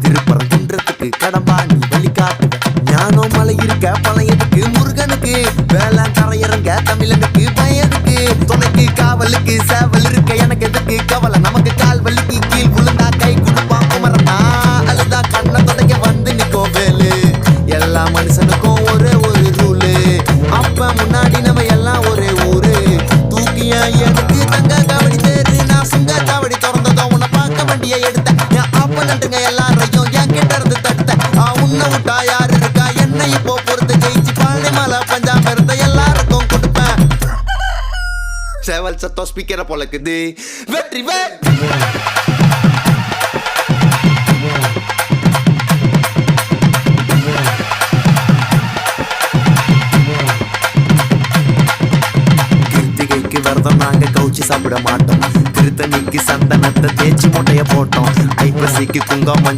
திருப்பரங்குன்றத்துக்கு கடம்பா நீ வழி காட்டுவ. ஞானம் மலை இருக்க பழையதுக்கு முருகனுக்கு வேலை கரையிறங்க தமிழனுக்கு பயனுக்கு துணைக்கு காவலுக்கு சேவல் இருக்க எனக்கு எதுக்கு கவலை நமக்கு கால் வலிக்கு கீழ் விழுந்தா கை கொடுப்பான் குமரனா அழுதா கண்ணை தொடங்க வந்து நிக்கோ வேலு. எல்லா மனுஷனுக்கும் ஒரே ஒரு ரூலு அப்ப முன்னாடி நம்ம எல்லாம் ஒரே ஊரு தூக்கிய எனக்கு தங்க காவடி தேரு நான் சுங்க காவடி திறந்ததோ உன்னை பார்க்க வண்டியை எடுத்தேன் அப்பனட்டுங்க எல்லாரையும் என் கிட்ட இருந்து தடுத்த உன்னை விட்டா யாரு இருக்கா என்ன இப்போ பொறுத்து ஜெயிச்சு பாண்டி மலை பஞ்சாப் இருந்த எல்லாருக்கும் கொடுப்பேன். சேவல் சத்தம் ஸ்பீக்கரை பொழக்குது வெற்றி வே விரதம் நாங்க கவுச்சி சாப்பிட மாட்டோம். திருத்தணிக்கு சந்தனத்தை தேய்ச்சி முட்டைய போட்டோம். ஐப்பசிக்கு குங்குமம்